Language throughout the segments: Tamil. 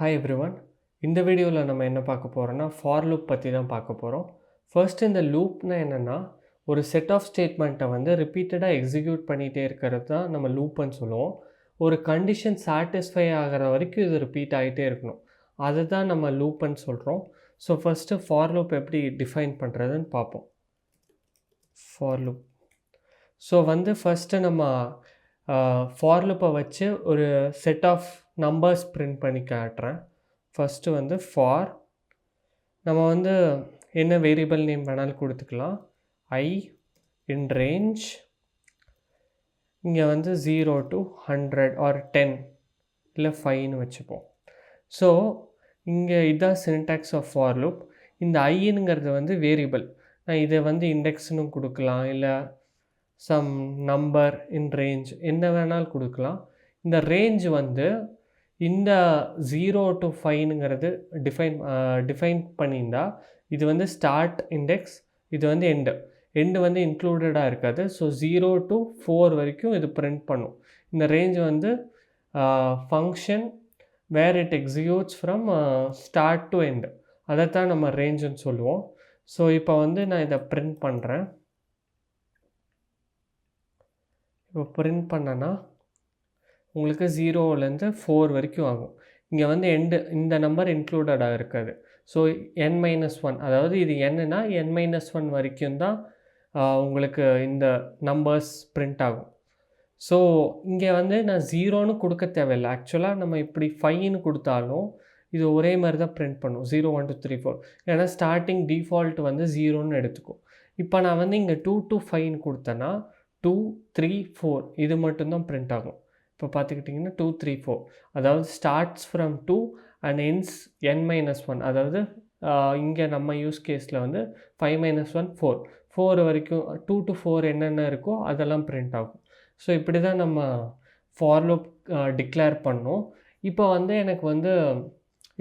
Hi everyone. இந்த வீடியோவில் நம்ம என்ன பார்க்க போகிறோன்னா ஃபார் லூப் பற்றி தான் பார்க்க போகிறோம். ஃபர்ஸ்ட் இந்த லூப்னா என்னென்னா ஒரு செட் ஆஃப் ஸ்டேட்மெண்ட்டை வந்து ரிப்பீட்டடாக எக்ஸிக்யூட் பண்ணிகிட்டே இருக்கிறது தான் நம்ம லூப்புன்னு சொல்லுவோம். ஒரு கண்டிஷன் சாட்டிஸ்ஃபை ஆகிற வரைக்கும் இது ரிப்பீட் ஆகிட்டே இருக்கணும். அதை தான் நம்ம லூப்புன்னு சொல்கிறோம். ஸோ ஃபஸ்ட்டு ஃபார் லூப் எப்படி டிஃபைன் பண்ணுறதுன்னு பார்ப்போம். ஃபார் லூப் ஸோ வந்து ஃபஸ்ட்டு நம்ம ஃபார் லூப்பை வச்சு ஒரு செட் ஆஃப் நம்பர்ஸ் பிரிண்ட் பண்ணி காட்டுறேன். ஃபஸ்ட்டு வந்து ஃபார் நம்ம வந்து என்ன வேரியபிள் நேம் வேணாலும் கொடுத்துக்கலாம். I in range இங்கே வந்து 0 to 100 or 10 இல்லை 5ன்னு வச்சுப்போம். ஸோ இங்கே இதுதான் சின்டாக்ஸ் ஆஃப் ஃபார் லூப். இந்த ஐங்கிறது வந்து வேரியபிள். நான் இதை வந்து இண்டெக்ஸ்னு கொடுக்கலாம், இல்லை சம் நம்பர் இன் ரேஞ்ச் என்ன வேணாலும் கொடுக்கலாம். இந்த ரேஞ்ச் வந்து இந்த 0 to 5ங்கிறது டிஃபைன் பண்ணியிருந்தா இது வந்து ஸ்டார்ட் இண்டெக்ஸ், இது வந்து எண்டு வந்து இன்க்ளூடடாக இருக்காது. ஸோ 0 to 4 வரைக்கும் இது பிரிண்ட் பண்ணும். இந்த ரேஞ்ச் வந்து function where it executes from start to end, அதைத்தான் நம்ம ரேஞ்சுன்னு சொல்லுவோம். ஸோ இப்போ வந்து நான் இதை பிரிண்ட் பண்ணுறேன். இப்போ பிரிண்ட் பண்ணனா உங்களுக்கு 0லேருந்து 4 வரைக்கும் ஆகும். இங்கே வந்து இந்த நம்பர் இன்க்ளூடடாக இருக்காது. ஸோ n-1, அதாவது இது என்னன்னா n-1 வரைக்கும் தான் உங்களுக்கு இந்த நம்பர்ஸ் பிரிண்ட் ஆகும். ஸோ இங்கே வந்து நான் 0ன்னு கொடுக்க தேவையில்லை. ஆக்சுவலாக நம்ம இப்படி 5ன்னு கொடுத்தாலும் இது ஒரே மாதிரி தான் பிரிண்ட் பண்ணும், 0 1 2 3 4. ஏன்னா ஸ்டார்டிங் டிஃபால்ட் வந்து 0ன்னு எடுத்துக்கும். இப்போ நான் வந்து இங்கே 2 to 5ன்னு கொடுத்தேன்னா 2 3 4 இது மட்டும்தான் பிரிண்ட் ஆகும். இப்போ பார்த்துக்கிட்டிங்கன்னா 2 3 4, அதாவது starts from 2 and ends n-1. அதாவது இங்கே நம்ம யூஸ் கேஸில் வந்து 5-1 4 வரைக்கும் 2 to 4 என்னென்ன இருக்கோ அதெல்லாம் பிரிண்ட் ஆகும். ஸோ இப்படி தான் நம்ம ஃபார் லூப் டிக்ளேர் பண்ணோம். இப்போ வந்து எனக்கு வந்து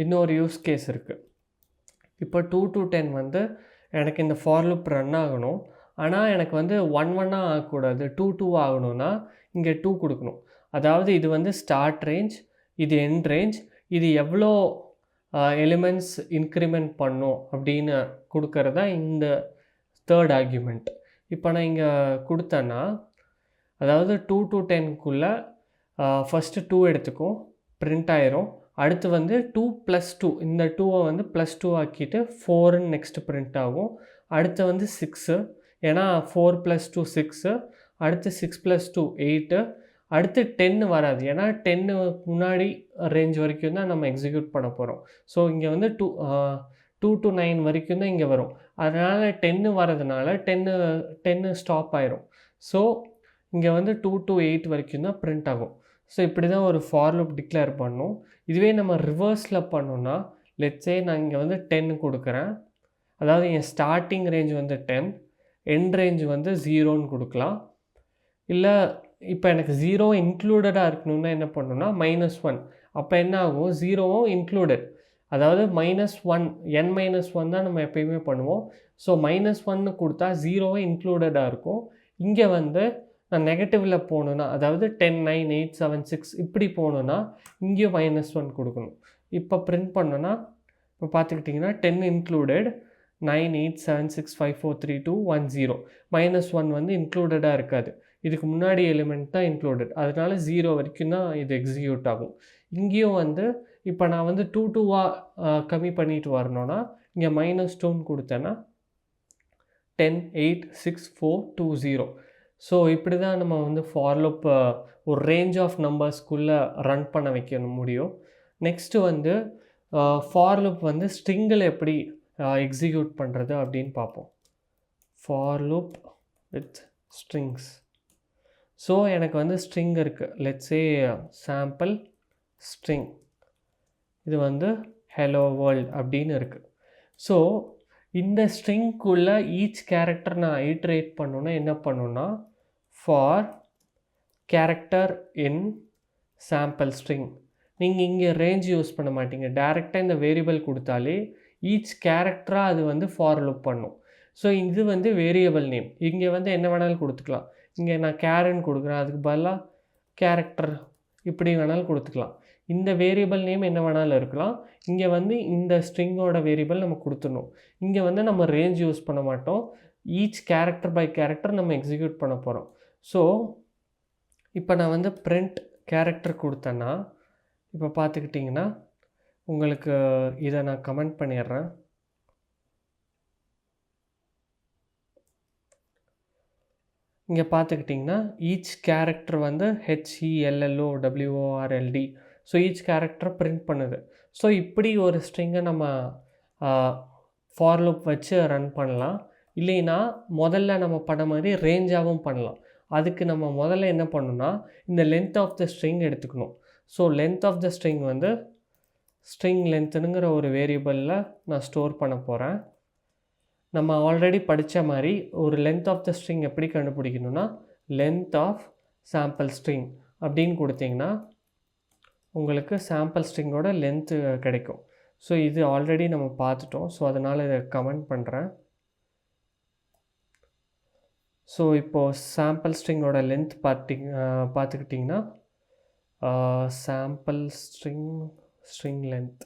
இன்னொரு யூஸ் கேஸ் இருக்குது. இப்போ 2 to 10 வந்து எனக்கு இந்த ஃபார் லூப் ரன் ஆகணும். ஆனால் எனக்கு வந்து 1-1 ஆகக்கூடாது, 2-2 ஆகணும்னா இங்கே 2 கொடுக்கணும். அதாவது இது வந்து ஸ்டார்ட் ரேஞ்ச், இது எண்ட் ரேஞ்ச், இது எவ்வளோ எலிமெண்ட்ஸ் இன்க்ரிமெண்ட் பண்ணும் அப்படின்னு கொடுக்கறதா இந்த தேர்ட் ஆர்கியூமெண்ட். இப்போ நான் இங்கே கொடுத்தேன்னா அதாவது 2 to 10க்குள்ளே ஃபஸ்ட்டு 2 எடுத்துக்கும், பிரிண்ட் ஆயிரும். அடுத்து வந்து 2 + 2, இந்த 2வை வந்து +2 ஆக்கிட்டு 4ன்னு நெக்ஸ்ட்டு பிரிண்ட் ஆகும். அடுத்து வந்து 6, ஏன்னா 4 + 2 6, அடுத்து 6 + 2 8, அடுத்து 10 வராது, ஏன்னா 10 முன்னாடி ரேஞ்ச் வரைக்கும் தான் நம்ம எக்ஸிக்யூட் பண்ண போகிறோம். ஸோ இங்கே வந்து 2 to 9 வரைக்கும் தான் இங்கே வரும். அதனால் 10 வரதுனால 10 ஸ்டாப் ஆயிரும். ஸோ இங்கே வந்து 2 to 8 வரைக்கும் தான் பிரிண்ட் ஆகும். ஸோ இப்படி தான் ஒரு ஃபார் லூப் டிக்ளேர் பண்ணணும். இதுவே நம்ம ரிவர்ஸில் பண்ணோன்னா, லெட்ஸே நான் இங்கே வந்து 10 கொடுக்குறேன். அதாவது என் ஸ்டார்டிங் ரேஞ்ச் வந்து 10, எண்ட் ரேஞ்ச் வந்து 0ன்னு கொடுக்கலாம். இல்லை இப்போ எனக்கு 0 இன்க்ளூடடாக இருக்கணும்னா என்ன பண்ணணும்னா -1. அப்போ என்ன ஆகும், 0வும் இன்க்ளூடட், அதாவது -1 n-1 தான் நம்ம எப்பயுமே பண்ணுவோம். ஸோ -1ன்னு கொடுத்தா 0வும் இன்க்ளூடடாக இருக்கும். இங்கே வந்து நான் நெகட்டிவில் போகணுன்னா, அதாவது 10 9 8 7 6 இப்படி போகணுன்னா இங்கேயும் -1 கொடுக்கணும். இப்போ பிரிண்ட் பண்ணோன்னா இப்போ பார்த்துக்கிட்டிங்கன்னா 10 இன்க்ளூடட், 9 8 7 6 5 4 3 2 1 0. -1 வந்து இன்க்ளூடடாக இருக்காது, இதுக்கு முன்னாடி எலிமெண்ட் தான் இன்க்ளூடட், அதனால 0 வரைக்கும் தான் இது எக்ஸிக்யூட் ஆகும். இங்கேயும் வந்து இப்போ நான் வந்து 2 2 கம்மி பண்ணிட்டு வரணும்னா இங்கே -2ன்னு கொடுத்தேன்னா 10 8 6 4 2 0. ஸோ இப்படி தான் நம்ம வந்து ஃபார் லூப் ஒரு ரேஞ்ச் ஆஃப் நம்பர்ஸ்க்குள்ளே ரன் பண்ண வைக்க முடியும். நெக்ஸ்ட்டு வந்து ஃபார் லூப் வந்து ஸ்ட்ரிங்கில் எப்படி எக்ஸிக்யூட் பண்ணுறது அப்படின்னு பார்ப்போம். For loop with strings. So எனக்கு வந்து ஸ்ட்ரிங் இருக்குது, லெட்ஸே சாம்பிள் ஸ்ட்ரிங், இது வந்து ஹலோ வேர்ல்ட் அப்படின்னு இருக்குது. ஸோ இந்த ஸ்ட்ரிங்குள்ளே ஈச் கேரக்டர் நான் ஐட்ரேட் பண்ணணுன்னா என்ன பண்ணணுன்னா, for character in sample string. நீங்கள் இங்கே ரேஞ்ச் யூஸ் பண்ண மாட்டீங்க, டேரெக்டாக இந்த வேரியபிள் கொடுத்தாலே ஈச் கேரக்டராக அது வந்து ஃபார் லூப் பண்ணும். ஸோ இது வந்து வேரியபிள் நேம், இங்கே வந்து என்ன வேணாலும் கொடுத்துக்கலாம். இங்கே நான் கேரன் கொடுக்குறேன், அதுக்கு பதிலாக கேரக்டர் இப்படி வேணாலும் கொடுத்துக்கலாம். இந்த வேரியபிள் நேம் என்ன வேணாலும் இருக்கலாம். இங்கே வந்து இந்த ஸ்ட்ரிங்கோட வேரியபிள் நம்ம கொடுத்துடணும். இங்கே வந்து நம்ம ரேஞ்ச் யூஸ் பண்ண மாட்டோம். ஈச் கேரக்டர் பை கேரக்டர் நம்ம எக்ஸிக்யூட் பண்ண போகிறோம். ஸோ இப்போ நான் வந்து பிரிண்ட் கேரக்டர் கொடுத்தேன்னா இப்போ பார்த்துக்கிட்டிங்கன்னா உங்களுக்கு இதை நான் கமெண்ட் பண்ணிடுறேன். இங்கே பார்த்துக்கிட்டிங்கன்னா ஈச் கேரக்டர் வந்து HELLOWORLD. So each character print பண்ணுது. ஸோ இப்படி ஒரு ஸ்ட்ரிங்கை நம்ம ஃபார் லூப் வச்சு ரன் பண்ணலாம். இல்லைன்னா முதல்ல நம்ம பண்ண மாதிரி ரேஞ்சாகவும் பண்ணலாம். அதுக்கு நம்ம முதல்ல என்ன பண்ணணும்னா இந்த லென்த் ஆஃப் த ஸ்ட்ரிங் எடுத்துக்கணும். So length of the string வந்து ஸ்ட்ரிங் லென்த்துங்கிற ஒரு வேரியபிளில் நான் ஸ்டோர் பண்ண போகிறேன். நம்ம ஆல்ரெடி படித்த மாதிரி ஒரு லென்த் ஆஃப் த ஸ்ட்ரிங் எப்படி கண்டுபிடிக்கணும்னா லென்த் ஆஃப் சாம்பிள் ஸ்ட்ரிங் அப்படின்னு கொடுத்தீங்கன்னா உங்களுக்கு சாம்பிள் ஸ்ட்ரிங்கோட லென்த்து கிடைக்கும். ஸோ இது ஆல்ரெடி நம்ம பார்த்துட்டோம். ஸோ அதனால் இதை கமெண்ட் பண்ணுறேன். ஸோ இப்போது சாம்பிள் ஸ்ட்ரிங்கோட லென்த் பார்த்துக்கிட்டிங்கன்னா சாம்பிள் ஸ்ட்ரிங் லென்த்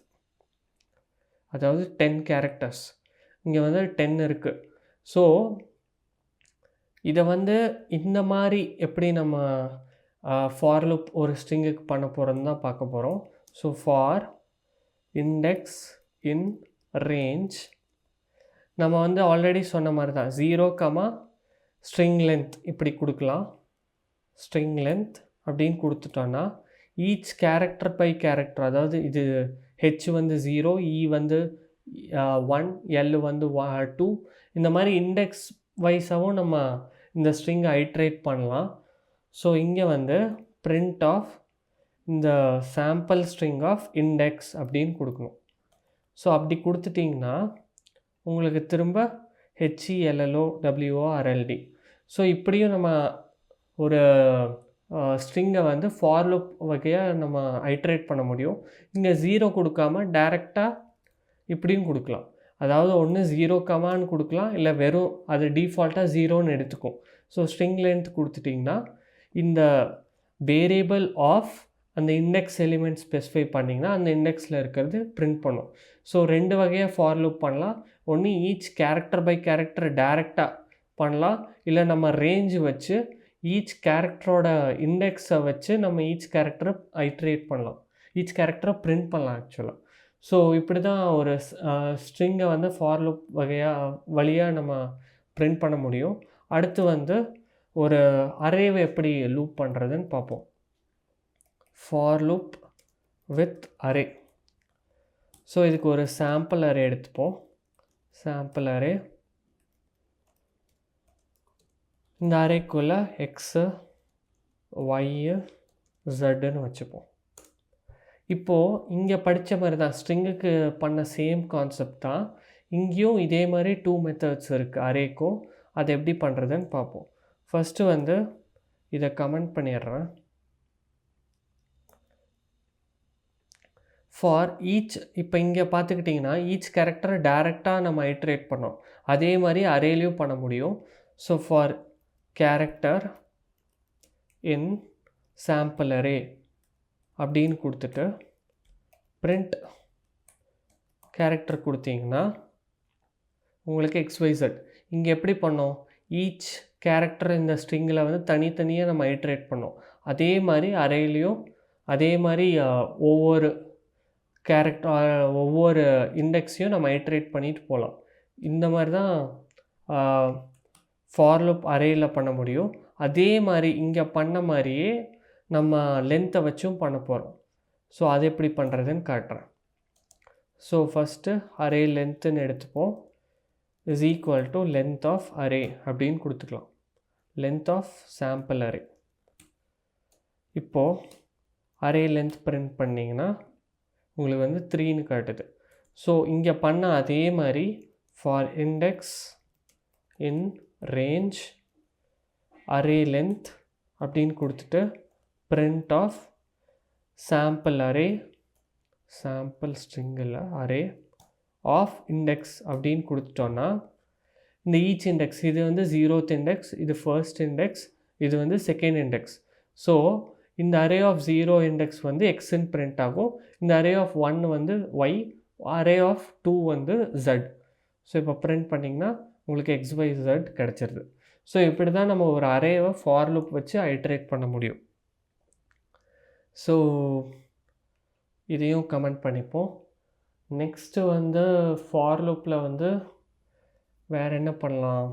அதாவது 10 கேரக்டர்ஸ். இங்கே வந்து 10 இருக்குது. ஸோ இதை வந்து இந்த மாதிரி எப்படி நம்ம ஃபார் லூப் ஒரு ஸ்ட்ரிங்குக்கு பண்ண போகிறோன்னு தான் பார்க்க போகிறோம். So for index in range நம்ம வந்து ஆல்ரெடி சொன்ன மாதிரி தான் 0, ஸ்ட்ரிங் லென்த் இப்படி கொடுக்கலாம். ஸ்ட்ரிங் லென்த் அப்படின்னு கொடுத்துட்டோன்னா ஈச் கேரக்டர் பை கேரக்டர், அதாவது இது ஹெச் வந்து 0, இ வந்து 1, எல் வந்து 2, இந்த மாதிரி இண்டெக்ஸ் வைஸாகவும் நம்ம இந்த ஸ்ட்ரிங்கை ஐட்ரேட் பண்ணலாம். ஸோ இங்கே வந்து பிரிண்ட் ஆஃப் இந்த சாம்பிள் ஸ்ட்ரிங் ஆஃப் இண்டெக்ஸ் அப்படின்னு கொடுக்கணும். ஸோ அப்படி கொடுத்துட்டிங்கன்னா உங்களுக்கு திரும்ப HELLOWORLD. ஸோ இப்படியும் நம்ம ஒரு ஸ்ட்ரிங்கை வந்து ஃபார் லூப் வகையாக நம்ம ஐட்ரேட் பண்ண முடியும். இங்கே 0 கொடுக்காம டைரெக்டாக இப்படியும் கொடுக்கலாம். அதாவது ஒன்று 0, கொடுக்கலாம், இல்லை வெறும் அது டிஃபால்ட்டாக 0ன்னு எடுத்துக்கும். ஸோ ஸ்ட்ரிங் லென்த் கொடுத்துட்டிங்கன்னா இந்த வேரியபிள் ஆஃப் அந்த இண்டெக்ஸ் எலிமெண்ட் ஸ்பெசிஃபை பண்ணிங்கன்னா அந்த இண்டெக்ஸில் இருக்கிறது பிரிண்ட் பண்ணும். ஸோ 2 வகையாக ஃபார் லூப் பண்ணலாம். ஒன்று ஈச் கேரக்டர் பை கேரக்டர் டைரெக்டாக பண்ணலாம், இல்லை நம்ம ரேஞ்சு வச்சு ஈச் கேரக்டரோட இண்டெக்ஸை வச்சு நம்ம ஈச் கேரக்டரை ஐட்ரேட் பண்ணலாம், ஈச் கேரக்டரை பிரிண்ட் பண்ணலாம் ஆக்சுவலாக. ஸோ இப்படி தான் ஒரு ஸ்ட்ரிங்கை வந்து ஃபார் லூப் வழியாக நம்ம பிரிண்ட் பண்ண முடியும். அடுத்து வந்து ஒரு அரேவை எப்படி லூப் பண்ணுறதுன்னு பார்ப்போம். For loop with array. So இதுக்கு ஒரு சாம்பிள் அரே எடுத்துப்போம். சாம்பிள் அரே, இந்த அரேக்குள்ளே எக்ஸு ஒய்யு ஜெட்டுன்னு வச்சுப்போம். இப்போது இங்கே படித்த மாதிரி தான் ஸ்ட்ரிங்குக்கு பண்ண சேம் கான்செப்ட் தான். இங்கேயும் இதே மாதிரி 2 மெத்தட்ஸ் இருக்குது அரேக்கும். அதை எப்படி பண்ணுறதுன்னு பார்ப்போம். ஃபஸ்ட்டு வந்து இதை கமெண்ட் பண்ணிடுறேன். ஃபார் ஈச், இப்போ இங்கே பார்த்துக்கிட்டிங்கன்னா ஈச் கேரக்டரை டைரெக்டாக நம்ம ஐட்ரேட் பண்ணோம். அதே மாதிரி அரேலையும் பண்ண முடியும். So for character in sample array அப்படின்னு கொடுத்துட்டு பிரிண்ட் கேரக்டர் கொடுத்தீங்கன்னா உங்களுக்கு XYZ. இங்கே எப்படி பண்ணோம், ஈச் கேரக்டர் இந்த ஸ்ட்ரிங்கில் வந்து தனித்தனியாக நம்ம ஐட்ரேட் பண்ணோம். அதே மாதிரி அரேலையும் அதே மாதிரி ஒவ்வொரு ஒவ்வொரு இண்டெக்ஸையும் நம்ம ஐட்ரேட் பண்ணிட்டு போகலாம். இந்த மாதிரி தான் ஃபார் லூப் அரேயில் பண்ண முடியும். அதே மாதிரி இங்கே பண்ண மாதிரியே நம்ம லென்த்தை வச்சும் பண்ண போகிறோம். ஸோ அது எப்படி பண்ணுறதுன்னு காட்டுறேன். ஸோ ஃபஸ்ட்டு அரே லென்த்துன்னு எடுத்துப்போம். Is equal to length of array அப்படின்னு கொடுத்துக்கலாம். Length of sample array. இப்போது அரே லென்த் பிரிண்ட் பண்ணிங்கன்னா உங்களுக்கு வந்து 3ன்னு காட்டுது. ஸோ இங்கே பண்ண அதே மாதிரி for index in range array length அப்படின்னு கொடுத்துட்டு print of sample array, sample ஸ்ட்ரிங்கில் அரே ஆஃப் இண்டெக்ஸ் அப்படின்னு கொடுத்துட்டோன்னா இந்த ஈச் இண்டெக்ஸ், இது வந்து 0th இண்டெக்ஸ், இது ஃபர்ஸ்ட் இண்டெக்ஸ், இது வந்து செகண்ட் இண்டெக்ஸ். ஸோ இந்த அரே ஆஃப் 0 இண்டெக்ஸ் வந்து எக்ஸ்ன்னு பிரிண்ட் ஆகும். இந்த அரே ஆஃப் 1 வந்து ஒய், அரே ஆஃப் 2 வந்து z. ஸோ இப்போ பிரிண்ட் பண்ணிங்கன்னா உங்களுக்கு xyz கிடச்சிருது. ஸோ இப்படி தான் நம்ம ஒரு அரேவை ஃபார் லூப் வச்சு ஐட்ரேட் பண்ண முடியும். ஸோ இதையும் கமெண்ட் பண்ணிப்போம். நெக்ஸ்ட்டு வந்து ஃபார் லூப்பில் வந்து வேறு என்ன பண்ணலாம்?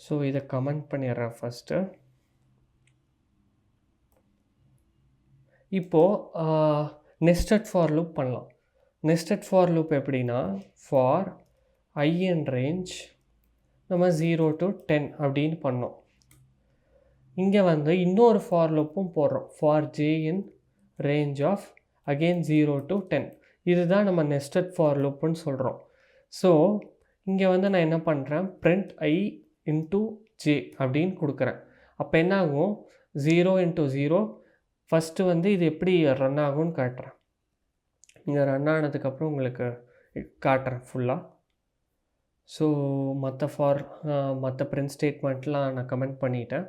ஸோ இதை கமெண்ட் பண்ணிடுறேன் ஃபஸ்ட்டு. இப்போது நெஸ்டட் ஃபார் லூப் பண்ணலாம். நெஸ்டட் ஃபார் லூப் எப்படின்னா, ஃபார் I in range நம்ம 0 to 10 அப்படின்னு பண்ணோம். இங்கே வந்து இன்னொரு ஃபார் லூப்பும் போடுறோம், for j in range of again 0 to 10. இதுதான் நம்ம நெஸ்டட் ஃபார் லூப்புன்னு சொல்கிறோம். ஸோ இங்கே வந்து நான் என்ன பண்ணுறேன், print I into j அப்படின்னு கொடுக்குறேன். அப்போ என்ன ஆகும், 0 into 0 ஃபஸ்ட்டு வந்து இது எப்படி ரன் ஆகும்னு காட்டுறேன். இங்கே ரன் ஆனதுக்கப்புறம் உங்களுக்கு காட்டுறேன் ஃபுல்லாக. ஸோ மற்ற பிரிண்ட் ஸ்டேட்மெண்ட்லாம் நான் கமெண்ட் பண்ணிட்டேன்.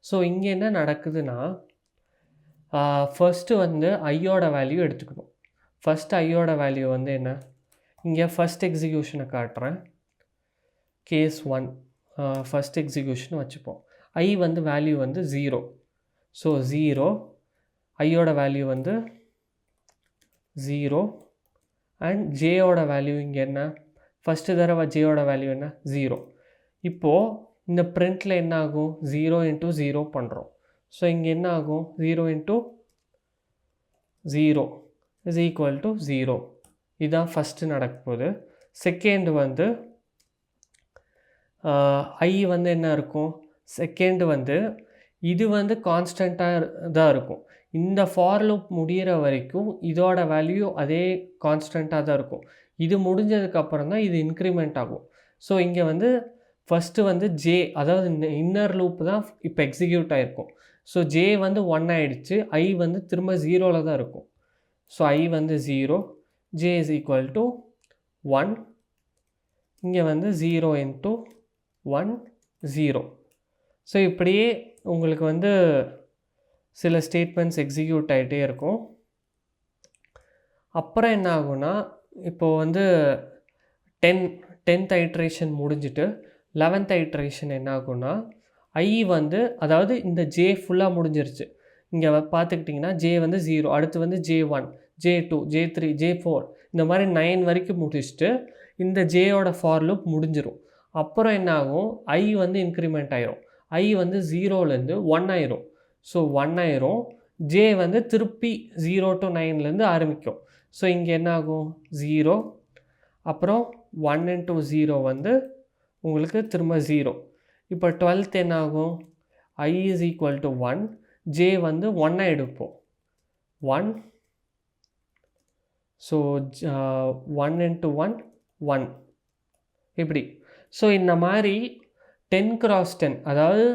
ஸோ இங்கே என்ன நடக்குதுன்னா, ஃபஸ்ட்டு வந்து ஐயோட வேல்யூ எடுத்துக்கணும். ஃபஸ்ட்டு ஐயோட வேல்யூ வந்து என்ன, இங்கே ஃபஸ்ட் எக்ஸிக்யூஷனை காட்டுறேன். கேஸ் 1 ஃபஸ்ட் எக்ஸிக்யூஷன் வச்சுப்போம். ஐ வந்து வேல்யூ வந்து 0. ஸோ 0, ஐயோட வேல்யூ வந்து 0 அண்ட் ஜேயோட வேல்யூ இங்கே என்ன, ஃபஸ்ட்டு தடவை ஜேயோட வேல்யூ என்ன, 0. இப்போது இந்த பிரிண்டில் என்ன ஆகும், 0 into 0 பண்ணுறோம். ஸோ இங்கே என்ன ஆகும், 0 into 0 is equal to 0. இதுதான் ஃபஸ்ட்டு நடக்க போகுது. செகண்ட் வந்து ஐ வந்து என்ன இருக்கும், செகண்ட் வந்து இது வந்து கான்ஸ்டண்ட்டாக தான் இருக்கும். இந்த ஃபார் லூப் முடிகிற வரைக்கும் இதோட வேல்யூ அதே கான்ஸ்டண்ட்டாக தான் இருக்கும். இது முடிஞ்சதுக்கப்புறம் தான் இது இன்க்ரிமெண்ட் ஆகும். ஸோ இங்கே வந்து ஃபஸ்ட்டு வந்து ஜே, அதாவது இன்னர் லூப் தான் இப்போ எக்ஸிக்யூட் ஆகிருக்கும். ஸோ ஜே வந்து 1 ஆகிடுச்சு, ஐ வந்து திரும்ப 0ல் தான் இருக்கும். ஸோ ஐ வந்து 0, ஜே இஸ் ஈக்குவல் டு 1. இங்கே வந்து 0 into 1 0. ஸோ இப்படியே உங்களுக்கு வந்து சில ஸ்டேட்மெண்ட்ஸ் எக்ஸிக்யூட் ஆகிட்டே இருக்கும். அப்புறம் என்ன ஆகும்னா, இப்போது வந்து 10th ஐட்ரேஷன் முடிஞ்சிட்டு 11th ஐட்ரேஷன் என்ன ஆகும்னா, ஐ வந்து அதாவது இந்த ஜே ஃபுல்லாக முடிஞ்சிருச்சு. இங்கே பார்த்துக்கிட்டிங்கன்னா ஜே வந்து 0, அடுத்து வந்து J1, J2, J3, J4 இந்த மாதிரி 9 வரைக்கும் முடிச்சுட்டு இந்த ஜேயோட ஃபார் லூப் முடிஞ்சிடும். அப்புறம் என்ன ஆகும், ஐ வந்து இன்க்ரிமெண்ட் ஆயிரும். ஐ வந்து 0லேருந்து 1 ஆயிரும். ஸோ 1 ஆயிரும். ஜே வந்து திருப்பி 0 to 9லேருந்து ஆரம்பிக்கும். ஸோ இங்கே என்ன ஆகும், 0, அப்புறம் 1 into 0 வந்து உங்களுக்கு திரும்ப 0. இப்போ 12th என்ன ஆகும், ஐ இஸ் ஈக்குவல் டு 1, ஜே வந்து 1 எடுப்போம், 1. ஸோ 1 into 1 1 இப்படி. ஸோ இந்த மாதிரி 10 cross 10, அதாவது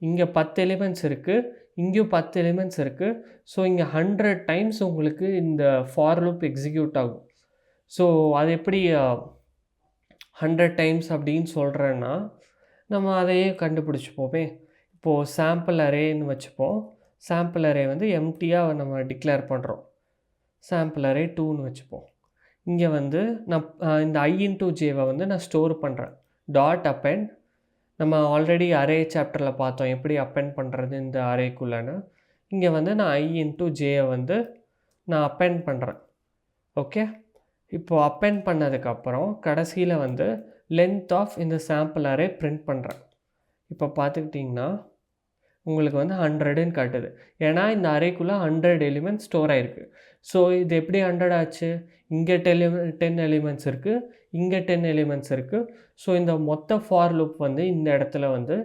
இங்கே 10 எலிமெண்ட்ஸ் இருக்குது, இங்கேயும் 10 எலிமெண்ட்ஸ் இருக்குது. ஸோ இங்கே 100 டைம்ஸ் உங்களுக்கு இந்த ஃபார் லூப் எக்ஸிக்யூட் ஆகும். ஸோ அது எப்படி 100 டைம்ஸ் அப்படின்னு சொல்கிறேன்னா, நம்ம அதையே கண்டுபிடிச்சிப்போமே. இப்போது சாம்பிள் அரேன்னு வச்சுப்போம். சாம்பிள் அரே வந்து எம்டியாக நம்ம டிக்ளேர் பண்ணுறோம். சாம்பிள் அரே 2ன்னு வச்சுப்போம். இங்கே வந்து நான் இந்த ஐ இன்டூ ஜேவை வந்து நான் ஸ்டோர் பண்ணுறேன். டாட் அப்பெண்ட், நம்ம ஆல்ரெடி அரே சாப்டரில் பார்த்தோம் எப்படி அப்பெண்ட் பண்ணுறது இந்த அரேக்குள்ளேன்னு. இங்கே வந்து நான் ஐ இன்டூ ஜேயை வந்து நான் அப்பெண்ட் பண்ணுறேன். ஓகே, இப்போது அப்பெண்ட் பண்ணதுக்கப்புறம் கடைசியில் வந்து லென்த் ஆஃப் இந்த சாம்பிள் அரே பிரிண்ட் பண்ணுறேன். இப்போ பார்த்துக்கிட்டிங்கன்னா உங்களுக்கு வந்து 100ன்னு காட்டுது. ஏன்னா இந்த அரேக்குள்ளே 100 எலிமெண்ட்ஸ் ஸ்டோர் ஆகிருக்கு. ஸோ இது எப்படி 100 ஆச்சு, இங்கே 10 எலிமெண்ட்ஸ் இருக்குது, இங்கே 10 எலிமெண்ட்ஸ் இருக்குது. ஸோ இந்த மொத்த ஃபார் லூப் வந்து இந்த இடத்துல வந்து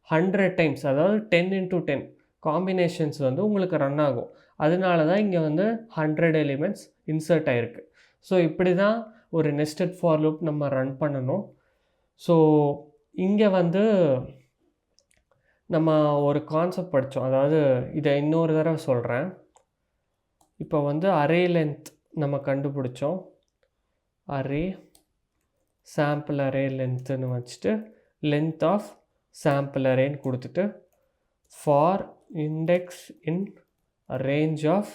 100 டைம்ஸ், அதாவது 10 into 10 காம்பினேஷன்ஸ் வந்து உங்களுக்கு ரன் ஆகும். அதனால தான் இங்கே வந்து 100 எலிமெண்ட்ஸ் இன்சர்ட் ஆகிருக்கு. ஸோ இப்படி தான் ஒரு நெஸ்டட் ஃபார் லூப் நம்ம ரன் பண்ணணும். ஸோ இங்கே வந்து நம்ம ஒரு கான்செப்ட் படித்தோம், அதாவது இதை இன்னொரு தடவை சொல்கிறேன். இப்போ வந்து அரே லென்த் நம்ம கண்டுபிடிச்சோம். அரே சாம்பிள் அரே லென்த்துன்னு வச்சுட்டு லென்த் ஆஃப் சாம்பிள் அரேன்னு கொடுத்துட்டு for index in range of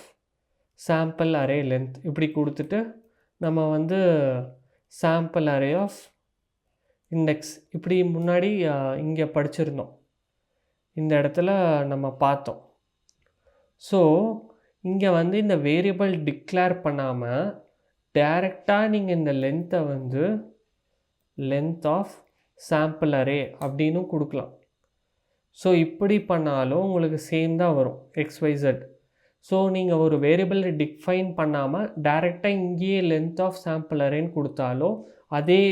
sample array length இப்படி கொடுத்துட்டு நம்ம வந்து சாம்பிள் அரே ஆஃப் இண்டெக்ஸ் இப்படி முன்னாடி இங்கே படிச்சிருந்தோம், இந்த இடத்துல நம்ம பார்த்தோம். ஸோ இங்கே வந்து இந்த வேரியபிள் டிக்ளேர் பண்ணாமல் டைரெக்டாக நீங்கள் இந்த லென்த்தை வந்து லென்த் ஆஃப் சாம்பிள் அரே அப்படின்னு கொடுக்கலாம். ஸோ இப்படி பண்ணாலும் உங்களுக்கு சேம் தான் வரும் XYZ. ஸோ நீங்கள் ஒரு வேரியபிள் டிஃபைன் பண்ணாமல் டைரெக்டாக இங்கேயே லென்த் ஆஃப் சாம்பிள் அரேன்னு கொடுத்தாலோ அதே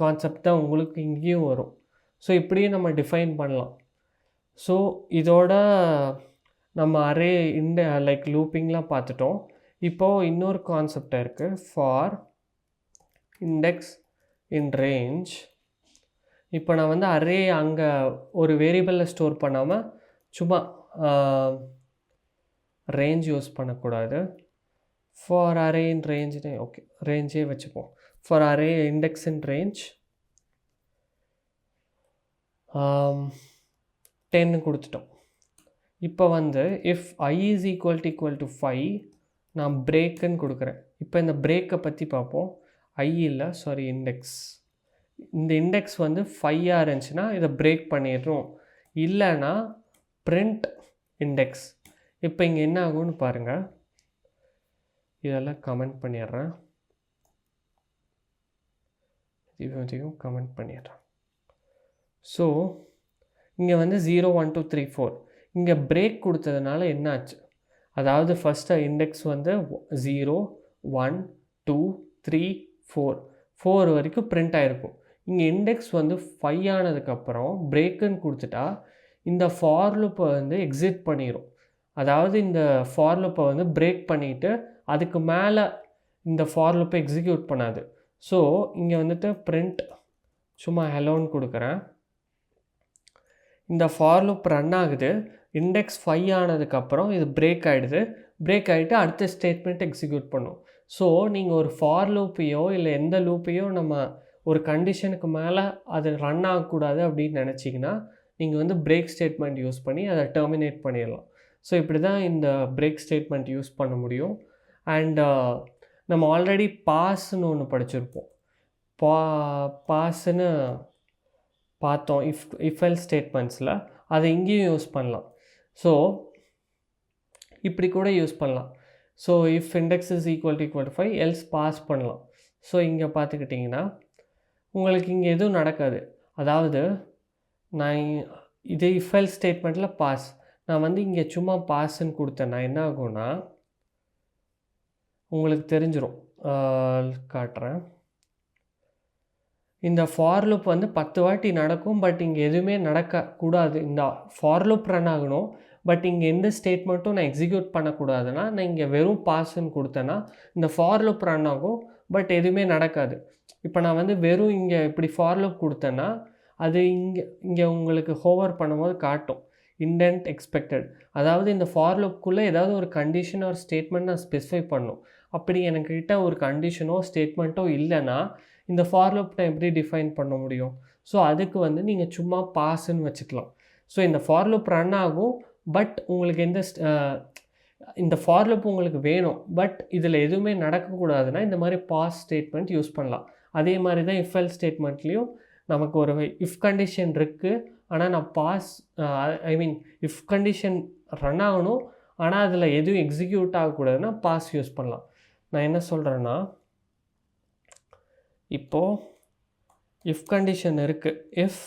கான்செப்ட் தான் உங்களுக்கு இங்கேயும் வரும். ஸோ இப்படியும் நம்ம டிஃபைன் பண்ணலாம். ஸோ இதோட நம்ம அரே லைக் லூப்பிங்லாம் பார்த்துட்டோம். இப்போது இன்னொரு கான்செப்டாக இருக்குது, ஃபார் இண்டெக்ஸ் இன் ரேஞ்ச். இப்போ நான் வந்து அரே அங்கே ஒரு வேரியபிளில் ஸ்டோர் பண்ணாமல் சும்மா ரேஞ்ச் யூஸ் பண்ணக்கூடாது. ஃபார் அரே இன் ரேஞ்சுன்னு ஓகே ரேஞ்சே வச்சுப்போம். For array index in range 10 கொடுத்துட்டோம். இப்போ வந்து if I is equal to 5 நான் பிரேக்குன்னு கொடுக்குறேன். இப்போ இந்த பிரேக்கை பற்றி பார்ப்போம். I இல்லை, சாரி, இண்டெக்ஸ். இந்த இண்டெக்ஸ் வந்து 5ஆக இருந்துச்சுன்னா இதை பிரேக் பண்ணிடுறோம், இல்லைன்னா பிரிண்ட் இண்டெக்ஸ். இப்போ இங்கே என்ன ஆகும்னு பாருங்கள், இதெல்லாம் கமெண்ட் பண்ணிடுறேன், இதையும் கமெண்ட் பண்ணிடுறேன். ஸோ இங்கே வந்து 0 1 2 3 4 இங்கே பிரேக் கொடுத்ததுனால என்ன ஆச்சு, அதாவது ஃபஸ்ட்டு இண்டெக்ஸ் வந்து 0 1 2 3 4 வரைக்கும் பிரிண்ட் ஆகிருக்கும். இங்கே இண்டெக்ஸ் வந்து 5 ஆனதுக்கப்புறம் பிரேக்குன்னு கொடுத்துட்டா இந்த ஃபார் லூப்பை வந்து எக்ஸிட் பண்ணிடும். அதாவது இந்த ஃபார் லூப்பை வந்து பிரேக் பண்ணிவிட்டு அதுக்கு மேலே இந்த ஃபார் லூப்பை எக்ஸிக்யூட் பண்ணாது. ஸோ இங்கே வந்துட்டு பிரிண்ட் சும்மா ஹெலோன்னு கொடுக்குறேன். இந்த ஃபார் லூப் ரன் ஆகுது, இண்டெக்ஸ் 5 ஆனதுக்கப்புறம் இது பிரேக் ஆகிடுது. பிரேக் ஆகிட்டு அடுத்த ஸ்டேட்மெண்ட் எக்ஸிக்யூட் பண்ணும். ஸோ நீங்கள் ஒரு ஃபார் லூப்பையோ இல்லை எந்த லூப்பையோ நம்ம ஒரு கண்டிஷனுக்கு மேலே அது ரன் ஆகக்கூடாது அப்படின்னு நினச்சிங்கன்னா நீங்கள் வந்து பிரேக் ஸ்டேட்மெண்ட் யூஸ் பண்ணி அதை டெர்மினேட் பண்ணிடலாம். ஸோ இப்படி தான் இந்த பிரேக் ஸ்டேட்மெண்ட் யூஸ் பண்ண முடியும். அண்ட் நம்ம ஆல்ரெடி பாஸ்ன்னு ஒன்று படிச்சிருப்போம். பாஸ்ன்னு பார்த்தோம் இஃப் எல்ஸ் ஸ்டேட்மெண்ட்ஸில், அதை இங்கேயும் யூஸ் பண்ணலாம். ஸோ இப்படி கூட யூஸ் பண்ணலாம். So if index is equal to 5 else pass பண்ணலாம். ஸோ இங்கே பார்த்துக்கிட்டிங்கன்னா உங்களுக்கு இங்கே எதுவும் நடக்காது. அதாவது நான் இது இஃப் எல்ஸ் ஸ்டேட்மெண்ட்டில் பாஸ், நான் வந்து இங்கே சும்மா பாஸ்ன்னு கொடுத்தேன்னா என்ன ஆகும்னா உங்களுக்கு தெரிஞ்சிடும், காட்டுறேன். இந்த ஃபார் லூப் வந்து 10 வாட்டி நடக்கும், பட் இங்கே எதுவுமே நடக்கக்கூடாது. இந்த ஃபார் லூப் ரன் ஆகணும், பட் இங்கே எந்த ஸ்டேட்மெண்ட்டும் நான் எக்ஸிக்யூட் பண்ணக்கூடாதுன்னா நான் இங்கே வெறும் பாஸ்ன்னு கொடுத்தேன்னா இந்த ஃபார் லூப் ரன் ஆகும், பட் எதுவுமே நடக்காது. இப்போ நான் வந்து வெறும் இங்கே இப்படி ஃபார் லூப் கொடுத்தேன்னா அது இங்கே உங்களுக்கு ஹோவர் பண்ணும்போது காட்டும் இண்டென்ட் எக்ஸ்பெக்டட். அதாவது இந்த ஃபார் லூப்குள்ளே ஏதாவது ஒரு கண்டிஷன் ஒரு ஸ்டேட்மெண்ட் நான் ஸ்பெசிஃபை பண்ணும். அப்படி எனக்கிட்ட ஒரு கண்டிஷனோ ஸ்டேட்மெண்ட்டோ இல்லைன்னா இந்த ஃபார் லூப் நான் எப்படி டிஃபைன் பண்ண முடியும்? ஸோ அதுக்கு வந்து நீங்கள் சும்மா பாஸ்ன்னு வச்சுக்கலாம். ஸோ இந்த ஃபார் லூப் ரன் ஆகும், பட் உங்களுக்கு இந்த ஃபார் லூப் உங்களுக்கு வேணும், பட் இதில் எதுவுமே நடக்கக்கூடாதுன்னா இந்த மாதிரி பாஸ் ஸ்டேட்மெண்ட் யூஸ் பண்ணலாம். அதே மாதிரி தான் இஃப் எல்ஸ் ஸ்டேட்மெண்ட்லேயும் நமக்கு ஒரு இஃப் கண்டிஷன் இருக்குது, ஆனால் நான் பாஸ் இஃப் கண்டிஷன் ரன் ஆகணும், ஆனால் அதில் எதுவும் எக்ஸிக்யூட் ஆகக்கூடாதுன்னா பாஸ் யூஸ் பண்ணலாம். நான் என்ன சொல்கிறேன்னா, இப்போது இஃப் கண்டிஷன் இருக்குது, இஃப்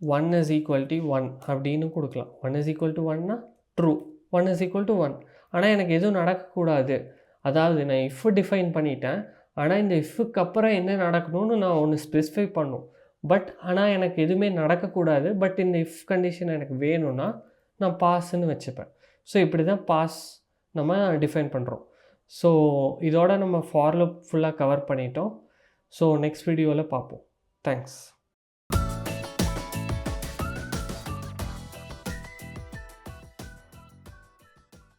1 is equal to 1 அப்படின்னு கொடுக்கலாம். 1 is equal to 1னா ட்ரூ, 1 is equal to 1. ஆனால் எனக்கு எதுவும் நடக்கக்கூடாது, அதாவது நான் இஃப் டிஃபைன் பண்ணிட்டேன், ஆனால் இந்த இஃப்க்கு அப்புறம் என்ன நடக்கணும்னு நான் ஒன்று ஸ்பெசிஃபை பண்ணும், பட் ஆனால் எனக்கு எதுவுமே நடக்கக்கூடாது, பட் இந்த இஃப் கண்டிஷன் எனக்கு வேணும்னா நான் பாஸ்ன்னு வச்சுப்பேன். ஸோ இப்படி தான் பாஸ் நம்ம டிஃபைன் பண்ணுறோம். ஸோ இதோட நம்ம ஃபார் லூப் ஃபுல்லாக கவர் பண்ணிட்டோம். ஸோ நெக்ஸ்ட் வீடியோவில் பார்ப்போம். தேங்க்ஸ்.